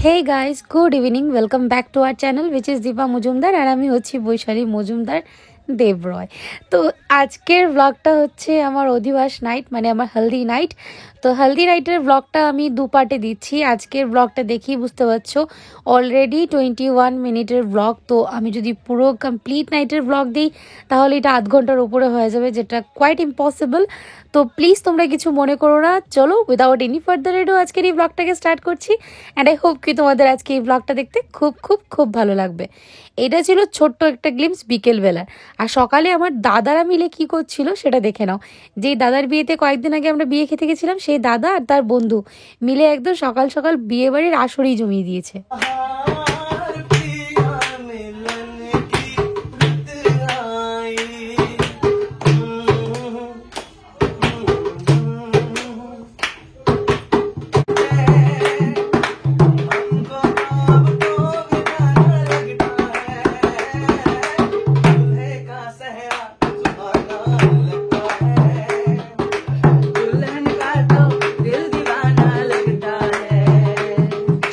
Hey guys, good evening. Welcome back to our channel which is Deepa Mujumdar আর আমি হচ্ছি বৈশালী মজুমদার দেবরয়। তো আজকের ব্লগটা হচ্ছে আমার অধিবাস নাইট, মানে আমার হলদি নাইট। তো হলদি নাইটের ব্লগটা আমি দু পার্টে দিচ্ছি। আজকের ব্লগটা দেখি বুঝতে পারছো অলরেডি 21 মিনিটের ব্লগ। তো আমি যদি পুরো কমপ্লিট নাইটের ব্লগ দিই তাহলে এটা আধ ঘন্টার উপরে হয়ে যাবে, যেটা কোয়াইট ইম্পসিবল। তো প্লিজ তোমরা কিছু মনে করো না, চলো উইদাউট এনি ফার্দার এডু আজকের এই ব্লগটাকে স্টার্ট করছি। অ্যান্ড আই হোপ কি তোমাদের আজকে এই ব্লগটা দেখতে খুব খুব খুব ভালো লাগবে। এটা ছিল ছোট্ট একটা গ্লিমস বিকেলবেলার। আর সকালে আমার দাদারা মিলে কি করছিল সেটা দেখে নাও। যেই দাদার বিয়েতে কয়েকদিন আগে আমরা বিয়ে খেতে গেছিলাম, সেই দাদা আর তার বন্ধু মিলে একদম সকাল সকাল বিয়ে বাড়ির আসরই জমিয়ে দিয়েছে।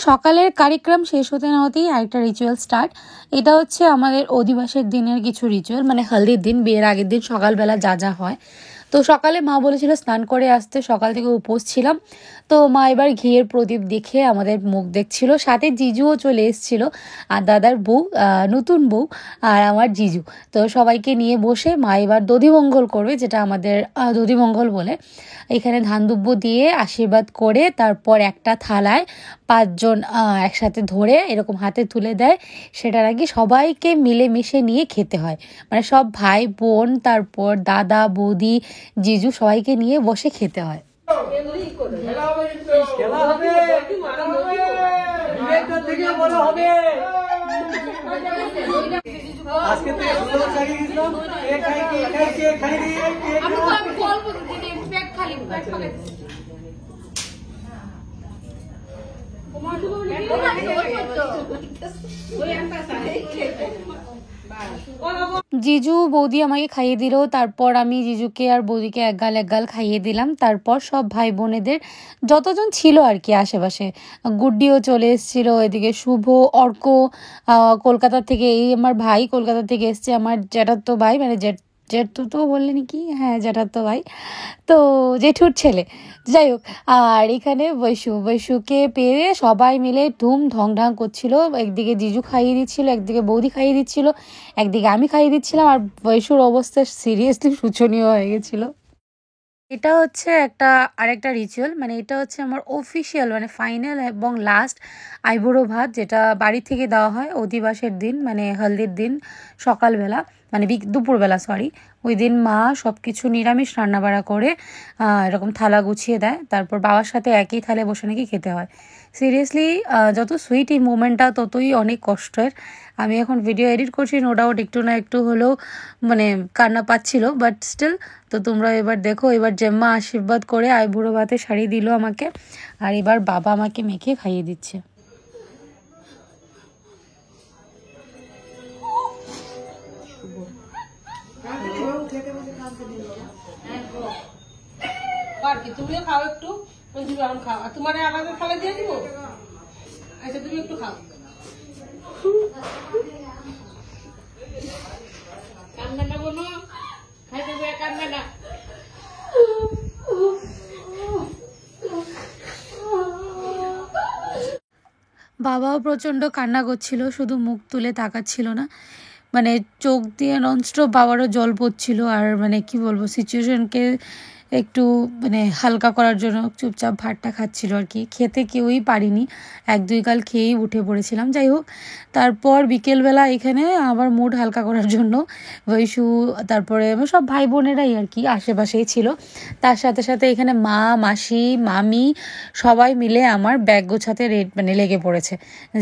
সকালের কার্যক্রম শেষ হতে না হতেই আরেকটা রিচুয়াল স্টার্ট। এটা হচ্ছে আমাদের অধিবাসের দিনের কিছু রিচুয়াল, মানে হলদির দিন, বিয়ের আগের দিন সকালবেলা যা যা হয়। তো সকালে মা বলেছিল স্নান করে আসতে, সকাল থেকে উপোস ছিলাম। তো মা এবার ঘিয়ের প্রদীপ দেখে আমাদের মুখ দেখছিল, সাথে জিজুও চলে এসেছিল, আর দাদার বউ, নতুন বউ, আর আমার জিজু। তো সবাইকে নিয়ে বসে মা এবার দধিমঙ্গল করবে, যেটা আমাদের দধিমঙ্গল বলে। এখানে ধান দুব্য দিয়ে আশীর্বাদ করে তারপর একটা থালায় পাঁচজন একসাথে ধরে এরকম হাতে তুলে দেয়। সেটা নাকি সবাইকে মিলেমিশে নিয়ে খেতে হয়, মানে সব ভাই বোন, তারপর দাদা বৌদি জিজু সবাইকে নিয়ে বসে খেতে হয়। জিজু বৌদি আমাকে খাইয়ে দিল, তারপর আমি জিজুকে আর বৌদিকে এক গাল খাইয়ে দিলাম। তারপর সব ভাই বোনেদের যতজন ছিল আর কি আশেপাশে, গুড্ডিও চলে এসেছিল, এদিকে শুভ, অর্ক কলকাতা থেকে, এই আমার ভাই কলকাতা থেকে এসছে, আমার জ্যাঠাতো ভাই, মানে জেঠু তো বললেন কি, হ্যাঁ জ্যাঠাতো ভাই, তো জেঠুর ছেলে, যাই হোক। আর এখানে বৈশুকে পেয়ে সবাই মিলে ধুম ঢং করছিল। একদিকে জিজু খাইয়ে দিচ্ছিল, একদিকে বৌদি খাইয়ে দিচ্ছিল, একদিকে আমি খাইয়ে দিচ্ছিলাম, আর বৈশুর অবস্থা সিরিয়াসলি শোচনীয় হয়ে গেছিলো। এটা হচ্ছে আরেকটা রিচুয়াল, মানে এটা হচ্ছে আমার অফিসিয়াল, মানে ফাইনাল এবং লাস্ট আইবুড়ো ভাত, যেটা বাড়ি থেকে দেওয়া হয় অধিবাসের দিন, মানে হলদির দিন সকালবেলা, মানে দুপুরবেলা সরি। ওই দিন মা সব কিছু নিরামিষ রান্নাবাড়া করে এরকম থালা গুছিয়ে দেয়, তারপর বাবার সাথে একই থালে বসে নাকি খেতে হয়। সিরিয়াসলি যত সুইট এই মোমেন্টটা ততই অনেক কষ্টের। আমি এখন ভিডিও এডিট করছি, নো ডাউট একটু না একটু হলেও মানে কান্না পাচ্ছিল, বাট স্টিল। তো তোমরা এবার দেখো, এবার জেম্মা আশীর্বাদ করে আইবুড়ো ভাতে শাড়ি দিল আমাকে, আর এবার বাবা আমাকে মেখে খাইয়ে দিচ্ছে। তুমিও খাও একটু, খাও, আর তোমার আলাদা খাওয়া দিয়ে দিব। আচ্ছা তুমি একটু খাও, কান্না না বলো, খাইতে কান্না না। বাবাও প্রচণ্ড কান্না করছিল, শুধু মুখ তুলে তাকাচ্ছিল না, মানে চোখ দিয়ে ননস্টপ বাবারও জল পড়ছিল। আর মানে কি বলবো, সিচুয়েশনকে একটু মানে হালকা করার জন্য চুপচাপ ভাতটা খাচ্ছিল আর কি, খেতে কেউই পারিনি, এক দুই গাল খেয়েই উঠে পড়েছিলাম। যাই হোক, তারপর বিকেলবেলা এখানে আবার মুড হালকা করার জন্য বৈশু, তারপরে সব ভাই বোনেরাই আর কি আশেপাশেই ছিল, তার সাথে সাথে এখানে মা, মাসি, মামি সবাই মিলে আমার ব্যাগ গোছাতে মানে লেগে পড়েছে,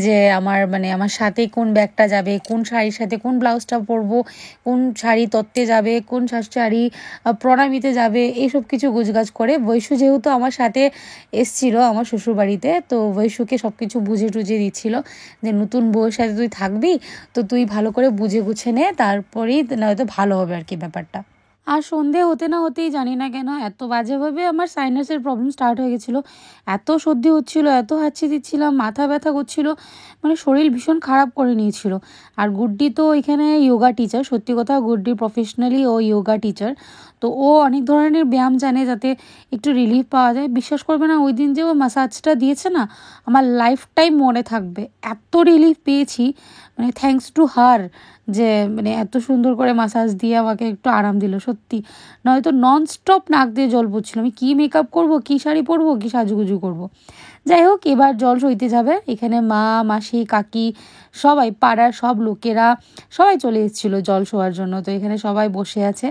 যে আমার সাথে কোন ব্যাগটা যাবে, কোন শাড়ির সাথে কোন ব্লাউজটা পরবো, কোন শাড়ি তত্ত্বে যাবে, কোন শাড়ি প্রণামীতে যাবে, এইসব কিছু গুছগাছ করে। বৈশু যেহেতু আমার সাথে এসছিল আমার শ্বশুরবাড়িতে, তো বৈশুকে সব কিছু বুঝে টুঝে দিচ্ছিল যে নতুন বউয়ের সাথে তুই থাকবি, তো তুই ভালো করে বুঝে গুছে নে, তারপরেই নয়তো ভালো হবে আর কি ব্যাপারটা। আর সন্ধে হতে না হতেই জানি না কেন এত বাজেভাবে আমার সাইনাসের প্রবলেম স্টার্ট হয়ে গেছিলো। এত সর্দি হচ্ছিলো, এত হাঁচি দিচ্ছিলাম, মাথা ব্যথা করছিল, মানে শরীর ভীষণ খারাপ করে নিয়েছিল। আর গুড্ডি তো এখানে যোগা টিচার, সত্যি কথা গুড্ডি প্রফেশনালি ও যোগা টিচার, তো ও অনেক ধরনের ব্যায়াম জানে যাতে একটু রিলিফ পাওয়া যায়। বিশ্বাস করবে না, ওই দিন যে ও ম্যাসাজটা দিয়েছে না, আমার লাইফ টাইম মনে থাকবে। এত রিলিফ পেয়েছি, মানে থ্যাঙ্কস টু হার, যে মানে এত সুন্দর করে মাসাজ দিয়ে আমাকে একটু আরাম দিল সত্যি। নয়তো ননস্টপ নাক দিয়ে জল পড়ছিল, আমি কী মেকআপ করবো, কী শাড়ি পরবো, কী সাজুগুজু করবো। যাই হোক, এবার জল সইতে যাবে। এখানে মা, মাসি, কাকি সবাই, পাড়ার সব লোকেরা সবাই চলে এসেছিলো জল শোয়ার জন্য। তো এখানে সবাই বসে আছে।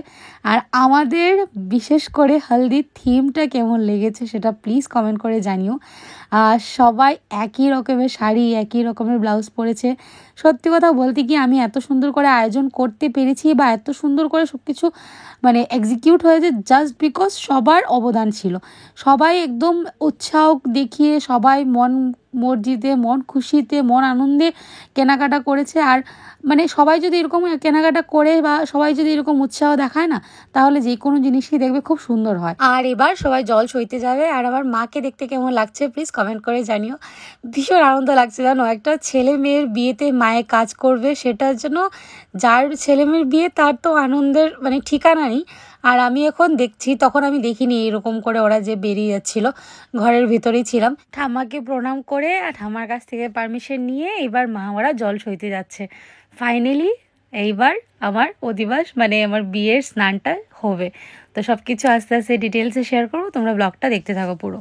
আর আমাদের বিশেষ করে হলদির থিমটা কেমন লেগেছে সেটা প্লিজ কমেন্ট করে জানিও। সবাই একই রকমের শাড়ি, একই রকমের ব্লাউজ পরেছে। সত্যি কথা বলতে কি, আমি এত সুন্দর করে আয়োজন করতে পেরেছি বা এত সুন্দর করে সব কিছু মানে এক্সিকিউট হয়েছে জাস্ট বিকজ সবার অবদান ছিল। সবাই একদম উৎসাহ দেখিয়ে, সবাই মন মর্জিতে, মন খুশিতে, মন আনন্দে কেনাকাটা করেছে। আর মানে সবাই যদি এরকম কেনাকাটা করে বা সবাই যদি এরকম উৎসাহ দেখায় না, তাহলে যে কোনো জিনিসই দেখবে খুব সুন্দর হয়। আর এবার সবাই জল সইতে যাবে। আর আমার মাকে দেখতে কেমন লাগছে প্লিজ কমেন্ট করে জানিও। ভীষণ আনন্দ লাগছে জানো, একটা ছেলে মেয়ের বিয়েতে মায়ে কাজ করবে, সেটার জন্য যার ছেলে মেয়ের বিয়ে তার তো আনন্দের মানে ঠিকানা নেই। আর আমি এখন দেখছি, তখন আমি দেখিনি এরকম করে ওরা যে বেরিয়ে যাচ্ছিল, ঘরের ভিতরেই ছিলাম। ঠাম্মাকে প্রণাম করে আর ঠাম্মার কাছ থেকে পারমিশন নিয়ে এবার মা ওরা জল সইতে যাচ্ছে। ফাইনালি এইবার আমার অধিবাস মানে আমার বিয়ের স্নানটা হবে। তো সব কিছু আস্তে আস্তে ডিটেলসে শেয়ার করবো, তোমরা ব্লগটা দেখতে থাকো পুরো।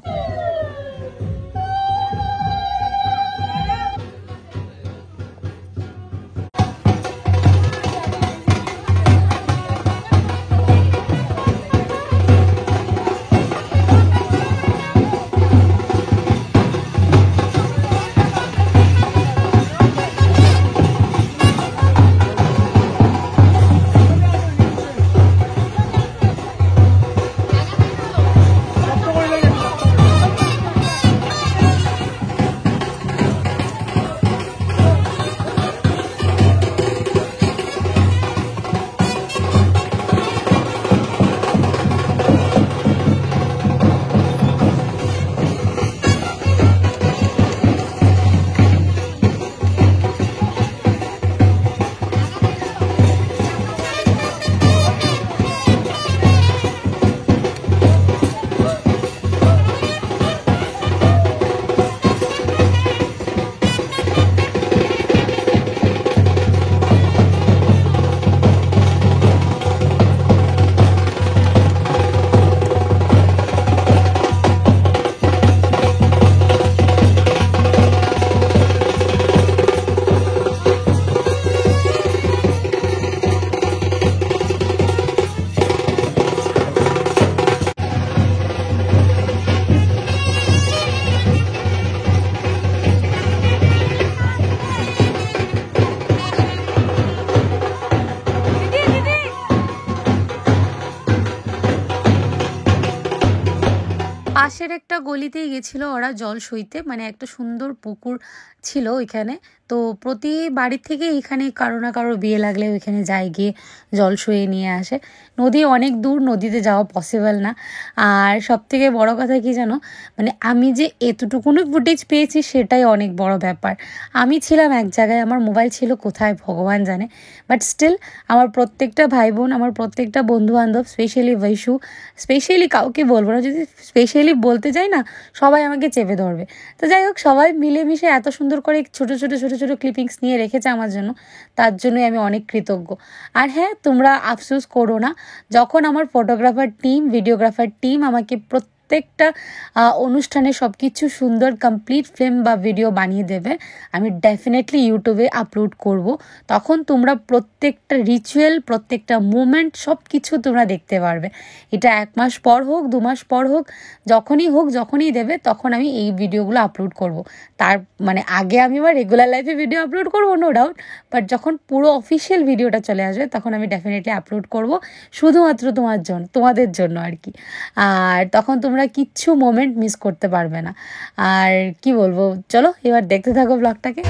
পাশের একটা গলিতেই গেছিলো ওরা জল সইতে, মানে একটা সুন্দর পুকুর ছিল ওইখানে। তো প্রতি বাড়ির থেকে এখানে কারো না কারো বিয়ে লাগলে ওইখানে যায়, গিয়ে জল সইয়ে নিয়ে আসে। নদী অনেক দূর, নদীতে যাওয়া পসিবল না। আর সব থেকে বড় কথা কি জানো, মানে আমি যে এতটুকুনি ফুটেজ পেয়েছি সেটাই অনেক বড় ব্যাপার। আমি ছিলাম এক জায়গায়, আমার মোবাইল ছিল কোথায় ভগবান জানে, বাট স্টিল আমার প্রত্যেকটা ভাই বোন, আমার প্রত্যেকটা বন্ধু বান্ধব, স্পেশালি বৈশু, স্পেশালি কাউকে বলবো না, যদি স্পেশালি বলতে যাই না সবাই আমাকে চেপে ধরবে। তো যাই হোক, সবাই মিলেমিশে এত সুন্দর করে ছোটো ছোটো ছোটো ছোটো ক্লিপিংস নিয়ে রেখেছে আমার জন্য, তার জন্যই আমি অনেক কৃতজ্ঞ। আর হ্যাঁ, তোমরা আফসোস করো না, যখন আমার ফটোগ্রাফার টিম, ভিডিওগ্রাফার টিম আমাকে প্রত্যেকটা অনুষ্ঠানে সব কিছু সুন্দর কমপ্লিট ফিল্ম বা ভিডিও বানিয়ে দেবে, আমি ডেফিনেটলি ইউটিউবে আপলোড করব। তখন তোমরা প্রত্যেকটা রিচুয়াল, প্রত্যেকটা মোমেন্ট সব কিছু তোমরা দেখতে পারবে। এটা 1 মাস পর হোক, 2 মাস পর হোক, যখনই দেবে তখন আমি এই ভিডিওগুলো আপলোড করব। তার মানে আগে আমি আমার রেগুলার লাইফে ভিডিও আপলোড করবো, নো ডাউট, বাট যখন পুরো অফিসিয়াল ভিডিওটা চলে আসবে তখন আমি ডেফিনেটলি আপলোড করব, শুধুমাত্র তোমাদের জন্য আর কি। আর তখন তোমরা কিচ্ছু মোমেন্ট মিস করতে পারবে না। আর কি বলবো, চলো এবার দেখতে থাকো ব্লগটাকে।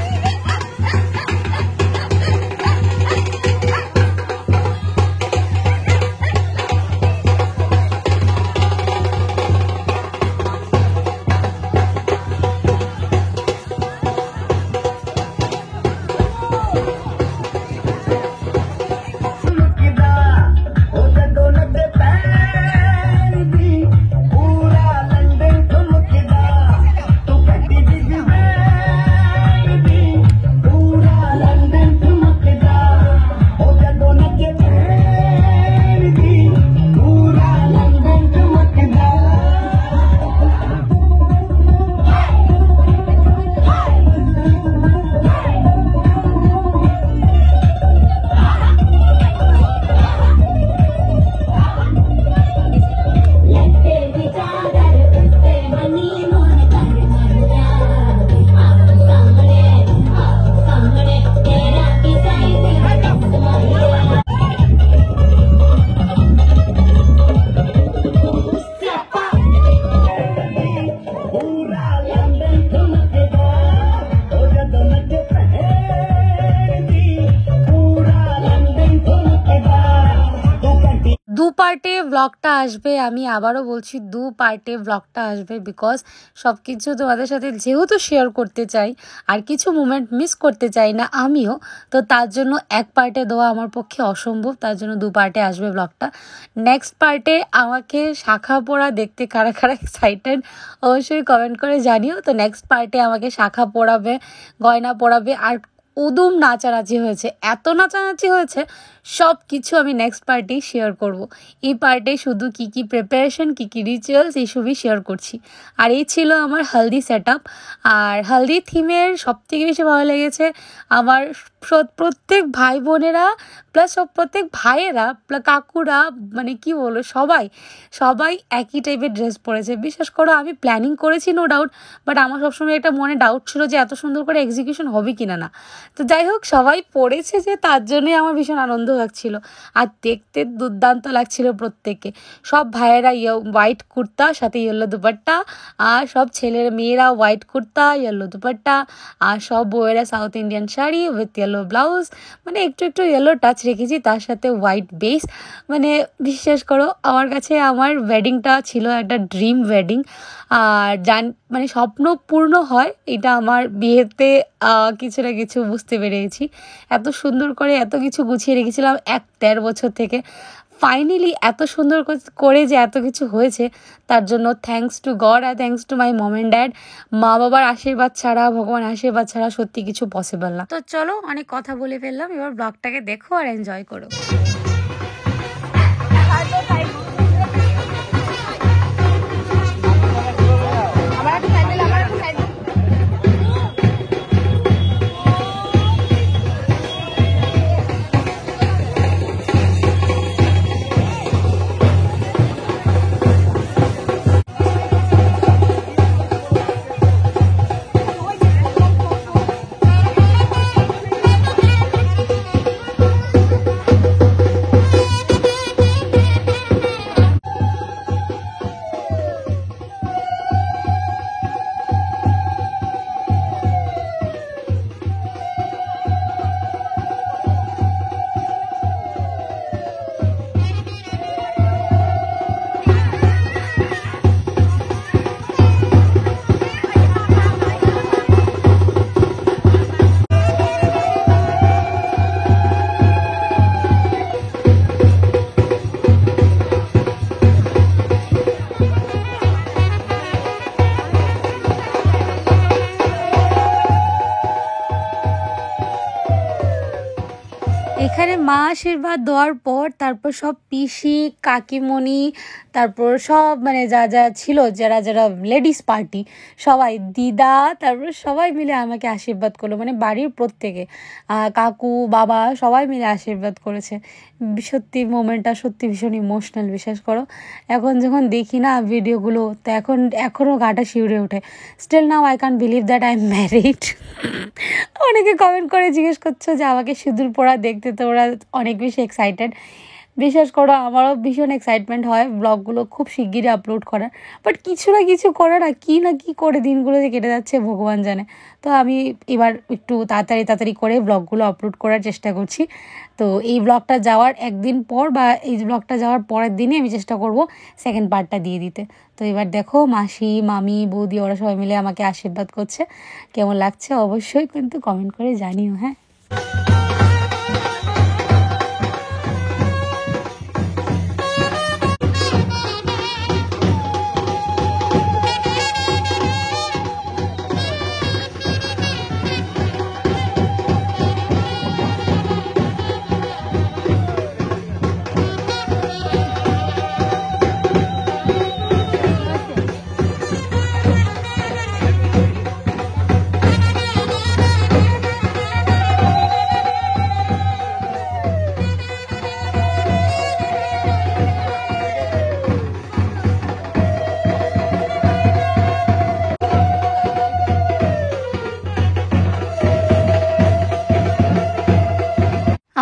ব্লগটা আসবে, আমি আবারও বলছি 2 পার্টে ব্লগটা আসবে, বিকজ সব কিছু তোমাদের সাথে যেহেতু শেয়ার করতে চাই আর কিছু মোমেন্ট মিস করতে চাই না আমিও, তো তার জন্য এক পার্টে দেওয়া আমার পক্ষে অসম্ভব, তার জন্য 2 পার্টে আসবে ব্লগটা। নেক্সট পার্টে আমাকে শাখা পরা দেখতে কারা কারা এক্সাইটেড অবশ্যই কমেন্ট করে জানিও। তো নেক্সট পার্টে আমাকে শাখা পরাবে, গয়না পরাবে, আর উদুম নাচানাচি হয়েছে, এত নাচানাচি হয়েছে, সব কিছু আমি নেক্সট পার্টেই শেয়ার করব। এই পার্টে শুধু কি কি প্রিপারেশন, কি কি রিচুয়ালস, এইসবই শেয়ার করছি। আর এই ছিল আমার হালদি সেট আপ। আর হালদি থিমের সবথেকে বেশি ভালো লেগেছে আমার প্রত্যেক ভাই বোনেরা প্লাস প্রত্যেক ভাইয়েরা কাকুরা, মানে কি বলবো, সবাই সবাই একই টাইপের ড্রেস পরেছে। বিশেষ করে আমি প্ল্যানিং করেছি নো ডাউট, বাট আমার সবসময় একটা মনে ডাউট ছিল যে এত সুন্দর করে এক্সিকিউশন হবে কিনা না। তো যাই হোক, সবাই পড়েছে যে তার জন্যই আমার ভীষণ আনন্দ লাগছিল, আর দেখতে দুর্দান্ত লাগছিল প্রত্যেককে। সব ভাইয়েরা হোয়াইট কুর্তা সাথে ইয়েলো দুপাট্টা, আর সব ছেলের মেয়েরা হোয়াইট কুর্তা ইয়েলো দুপাট্টা, আর সব বউয়েরা south Indian sari with yellow blouse, মানে একটু একটু ইয়েলো টাচ রেখেছি, তার সাথে হোয়াইট বেস। মানে বিশ্বাস করো, আমার কাছে আমার ওয়েডিংটা ছিল একটা ড্রিম ওয়েডিং। আর মানে স্বপ্ন পূর্ণ হয় এটা আমার বিয়েতে কিছু না কিছু বুঝতে পেরেছি। এত সুন্দর করে এত কিছু গুছিয়ে রেখেছিলাম 1-1.5 বছর থেকে, ফাইনালি এত সুন্দর করে যে এত কিছু হয়েছে, তার জন্য থ্যাঙ্কস টু গড আর thanks to my mom and dad. মা বাবার আশীর্বাদ ছাড়া, ভগবান আশীর্বাদ ছাড়া সত্যি কিছু পসিবল না। তো চলো, অনেক কথা বলে ফেললাম, এবার ব্লগটাকে দেখো আর এনজয় করো। এখানে মা আশীর্বাদ দেওয়ার পর তারপর সব পিসি কাকিমণি, তারপর সব মানে যা যা ছিল, যারা যারা লেডিস পার্টি সবাই, দিদা, তারপর সবাই মিলে আমাকে আশীর্বাদ করলো, মানে বাড়ির প্রত্যেকে, কাকু বাবা সবাই মিলে আশীর্বাদ করেছে। সত্যি মোমেন্টটা সত্যি ভীষণ ইমোশনাল, বিশ্বাস করো। এখন যখন দেখি না ভিডিওগুলো, তো এখনও গাটা শিউরে ওঠে। Still now I can't believe that I am married. অনেকে কমেন্ট করে জিজ্ঞেস করছো যে আমাকে সিঁদুর পরা দেখতে, তো ওরা অনেক বেশি এক্সাইটেড। বিশ্বাস করো, আমারও ভীষণ এক্সাইটমেন্ট হয় ব্লগগুলো খুব শিগগিরই আপলোড করার, বাট কিছু না কিছু করে না কি করে দিনগুলো যে কেটে যাচ্ছে ভগবান জানে। তো আমি এবার একটু তাড়াতাড়ি করে ব্লগগুলো আপলোড করার চেষ্টা করছি। তো এই ব্লগটা যাওয়ার একদিন পর বা এই ব্লগটা যাওয়ার পরের দিনে আমি চেষ্টা করব সেকেন্ড পার্টটা দিয়ে দিতে। তো এবার দেখো, মাসি, মামি, বৌদি ওরা সবাই মিলে আমাকে আশীর্বাদ করছে। কেমন লাগছে অবশ্যই কিন্তু কমেন্ট করে জানিও, হ্যাঁ।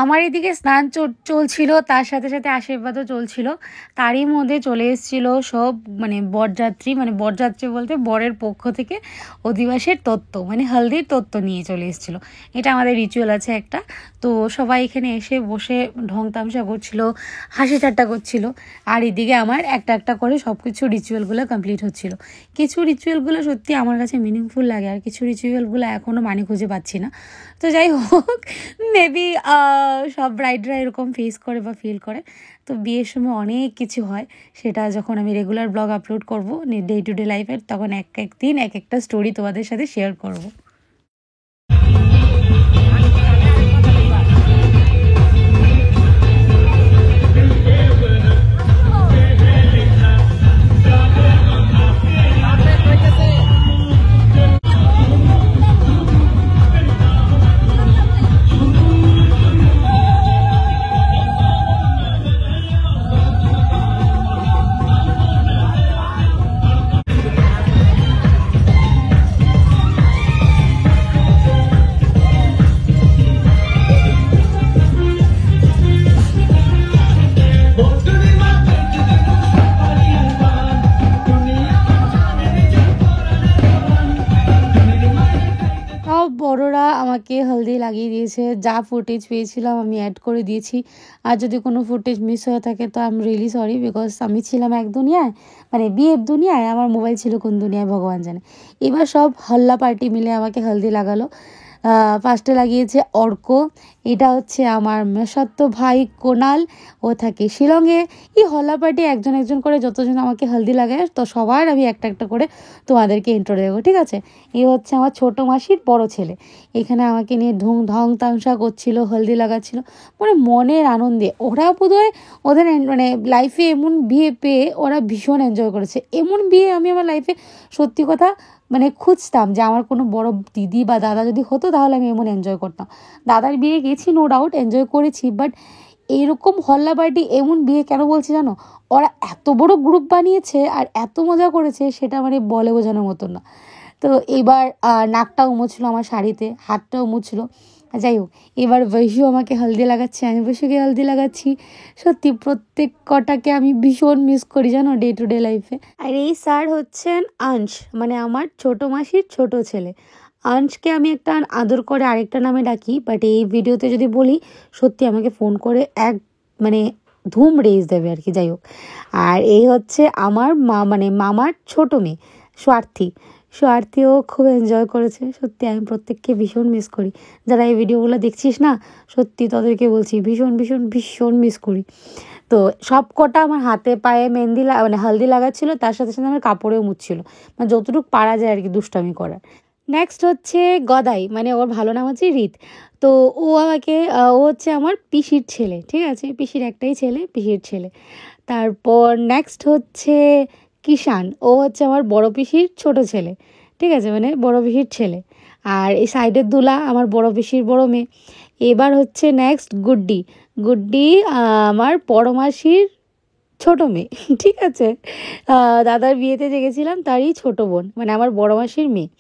আমার এদিকে স্নান চলছিল, তার সাথে সাথে আশীর্বাদও চলছিল। তারই মধ্যে চলে এসেছিল সব মানে বরযাত্রী বলতে বরের পক্ষ থেকে অধিবাসের তত্ত্ব, মানে হলদির তত্ত্ব নিয়ে চলে এসেছিলো। এটা আমাদের রিচুয়াল আছে একটা। তো সবাই এখানে এসে বসে ঢং তামসা করছিল, হাসি ঠাট্টা করছিল। আর এদিকে আমার একটা একটা করে সব কিছু রিচুয়ালগুলো কমপ্লিট হচ্ছিল। কিছু রিচুয়ালগুলো সত্যি আমার কাছে মিনিংফুল লাগে, আর কিছু রিচুয়ালগুলো এখনও মানে খুঁজে পাচ্ছি না। তো যাই হোক, মেবি সব ব্রাইডরা এরকম ফেস করে বা ফিল করে। তো বিয়ের সময় অনেক কিছু হয়, সেটা যখন আমি রেগুলার ব্লগ আপলোড করবো ডে টু ডে লাইফের, তখন এক এক দিন এক একটা স্টোরি তোমাদের সাথে শেয়ার করব। বড়রা আমাকে হলদি লাগিয়ে দিয়েছে, যা ফুটেজ পেয়েছিলাম আমি অ্যাড করে দিয়েছি। আর যদি কোনো ফুটেজ মিস হয়ে থাকে তো I am really sorry, because আমি ছিলাম এক দুনিয়ায়, মানে বিয়ের দুনিয়ায়, আমার মোবাইল ছিল কোন দুনিয়ায় ভগবান জানে। এবার সব হল্লা পার্টি মিলে আমাকে হলদি লাগালো। ফার্স্টে লাগিয়েছে অর্ক, এটা হচ্ছে আমার মেশাত্ত ভাই কোনাল, ও থাকে শিলংয়ে। এই হল্লা পার্টি একজন একজন করে যতজন আমাকে হলদি লাগায়, তো সবার আমি একটা একটা করে তোমাদেরকে ইন্ট্রো দেবো, ঠিক আছে? এই হচ্ছে আমার ছোটো মাসির বড় ছেলে, এখানে আমাকে নিয়ে ঢং তামসা করছিল, হলদি লাগাচ্ছিল, মানে মনের আনন্দে। ওরা বোধহয় ওদের মানে লাইফে এমন বিয়ে পেয়ে ওরা ভীষণ এনজয় করেছে। এমন বিয়ে আমি আমার লাইফে সত্যি কথা মানে খুঁজতাম, যে আমার কোনো বড় দিদি বা দাদা যদি হতো তাহলে আমি এমন এনজয় করতাম। দাদার বিয়ে গেছি, নো ডাউট এনজয় করেছি, বাট এইরকম হল্লা পার্টি এমন বিয়ে কেন বলছি জানো? ওরা এত বড় গ্রুপ বানিয়েছে আর এত মজা করেছে, সেটা মানে বলে বোঝানোর মতো না। তো এবার নাকটাও মুছলো আমার শাড়িতে, হাতটাও মুছলো। যাই হোক, এবার বৈশু আমাকে হলদি লাগাচ্ছে, আমি বৈশুকে হলদি লাগাচ্ছি। সত্যি প্রত্যেক কটাকে আমি ভীষণ মিস করি জানো ডে টু ডে লাইফে। আর এই স্যার হচ্ছেন আংশ, মানে আমার ছোটো মাসির ছোট ছেলে। আংশকে আমি একটা আদর করে আরেকটা নামে ডাকি, বাট এই ভিডিওতে যদি বলি সত্যি আমাকে ফোন করে এক মানে ধুম রেজ দেবে আর কি। যাই হোক, আর এই হচ্ছে আমার মানে মামার ছোটো মেয়ে স্বার্থীও খুব এনজয় করেছে। সত্যি আমি প্রত্যেককে ভীষণ মিস করি। যারা এই ভিডিওগুলো দেখছিস না, সত্যি তাদেরকে বলছি ভীষণ ভীষণ ভীষণ মিস করি। তো সব কটা আমার হাতে পায়ে মেহেন্দি মানে হলদি লাগাচ্ছিলো, তার সাথে সাথে আমার কাপড়েও মুছছিল, মানে যতটুকু পারা যায় আর কি দুষ্টামি করার। নেক্সট হচ্ছে গদাই, মানে ওর ভালো নাম হচ্ছে রিত। তো ও হচ্ছে আমার পিসির ছেলে, ঠিক আছে? পিসির একটাই ছেলে, পিসির ছেলে। তারপর নেক্সট হচ্ছে কিষান, ও হচ্ছে আমার বড় পিসির ছোট ছেলে, ঠিক আছে? মানে বড় পিসির ছেলে। আর এই সাইডের দুলা আমার বড় পিসির বড় মেয়ে। এবার হচ্ছে নেক্সট গুড্ডি আমার বড় মাসির ছোট মেয়ে, ঠিক আছে? দাদার বিয়েতে যে গেছিলাম তারই ছোট বোন, মানে আমার বড় মাসির মেয়ে।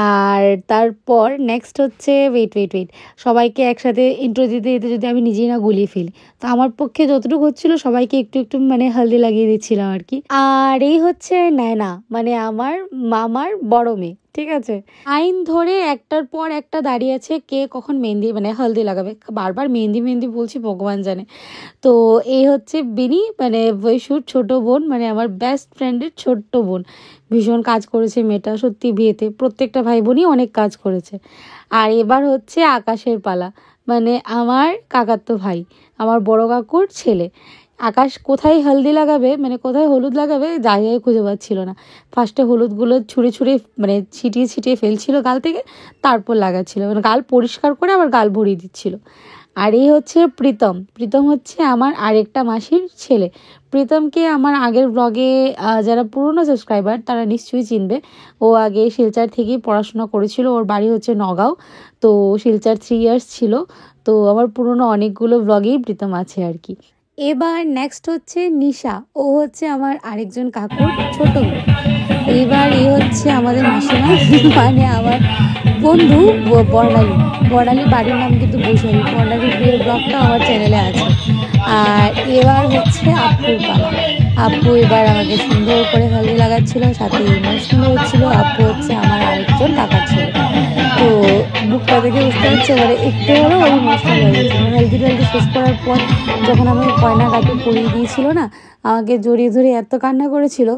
আর তারপর নেক্সট হচ্ছে ওয়েট সবাইকে একসাথে ইন্ট্রো দিতে দিতে যদি আমি নিজেই না গুলিয়ে ফেলি, তো আমার পক্ষে যতটুকু হচ্ছিলো সবাইকে একটু একটু মানে হলদি লাগিয়ে দিচ্ছিলাম আর কি। আর এই হচ্ছে নয়না, মানে আমার মামার বড় মেয়ে, ঠিক আছে? আইন ধরে একটার পর একটা দাঁড়িয়ে আছে, কে কখন মেহেন্দি মানে হলদি লাগাবে। বারবার মেহেন্দি বলছি, ভগবান জানে। তো এই হচ্ছে বিনি, মানে বৈশুর ছোট বোন, মানে আমার বেস্ট ফ্রেন্ডের ছোট্ট বোন। ভীষণ কাজ করেছে মেয়েটা সত্যি বিয়েতে, প্রত্যেকটা ভাই বোনই অনেক কাজ করেছে। আর এবার হচ্ছে আকাশের পালা, মানে আমার কাকাতো ভাই, আমার বড় কাকুর ছেলে। আকাশ কোথায় হলদি লাগাবে, মানে কোথায় হলুদ লাগাবে জায়গায় খুঁজে পাচ্ছিল না। ফার্স্টে হলুদগুলো ছুঁড়ে মানে ছিটিয়ে ফেলছিল গাল থেকে, তারপর লাগাচ্ছিল, মানে গাল পরিষ্কার করে আবার গাল ভরিয়ে দিচ্ছিল। আর এই হচ্ছে প্রীতম হচ্ছে আমার আরেকটা মাসির ছেলে। প্রীতমকে আমার আগের ব্লগে যারা পুরনো সাবস্ক্রাইবার তারা নিশ্চয়ই চিনবে। ও আগে শিলচর থেকেই পড়াশোনা করেছিল, ওর বাড়ি হচ্ছে নগাঁও। তো শিলচর 3 ইয়ার্স ছিল। তো আমার পুরনো অনেকগুলো ব্লগেই প্রীতম আছে আর কি। এবার নেক্সট হচ্ছে নিশা, ও হচ্ছে আমার আরেকজন কাকুর ছোট মেয়ে। এবার হচ্ছে আমাদের মাসিমা, মানে আমার বন্ধু বর্ণালী বাড়ির নাম কিন্তু বৈশালী। বর্ণালীর বিয়ের ব্লগটা আমার চ্যানেলে আছে। আর এবার হচ্ছে আপুর পালা। আপু এবার আমাকে সুন্দর করে হলদি লাগাচ্ছিল, সাথে ইমোশনাল হচ্ছিল। আপু হচ্ছে আমার আরেকজন কাকার ছেলে। তো বুকটা দেখে বুঝতে পারছি এবারে একটু হলেও ওই ইমোশনাল হয়ে গেছে। হলদি টলদি শেষ করার পর যখন আমাকে গয়না গাটি পরিয়ে দিয়েছিল না, আমাকে জড়িয়ে ধরে এত কান্না করেছিল।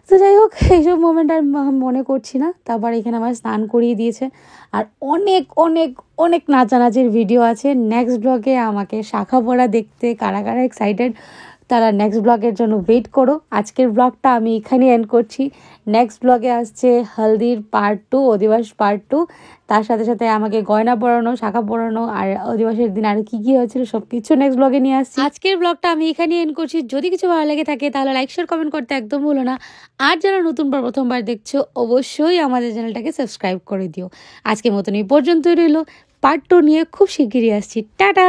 তো যাই হোক, এইসব মোমেন্ট আর মনে করছি না। তারপর এখানে আমার স্নান করিয়ে দিয়েছে। আর অনেক অনেক অনেক নাচানাচির ভিডিও আছে নেক্সট ব্লগে। আমাকে শাখা পড়া দেখতে কারা কারা এক্সাইটেড, তারা নেক্সট ব্লগের জন্য ওয়েট করো। আজকের ব্লগটা আমি এখানে এন্ড করছি। নেক্সট ব্লগে আসছে হলদির পার্ট 2, অধিবাস পার্ট 2। তার সাথে সাথে আমাকে গয়না পরানো, শাখা পরানো, আর অধিবাসের দিন আর কি হয়েছিল সব কিছু নেক্সট ব্লগে নিয়ে আসছি। আজকের ব্লগটা আমি এখানে এন্ড করছি। যদি কিছু ভালো লেগে থাকে তাহলে লাইক শেয়ার কমেন্ট করতে একদম ভুলো না। আর যারা নতুন প্রথমবার দেখছো অবশ্যই আমাদের চ্যানেলটাকে সাবস্ক্রাইব করে দিও। আজকের মতন এই পর্যন্তই রইলো। পার্ট 2 নিয়ে খুব শিগগিরই আসছি। টাটা।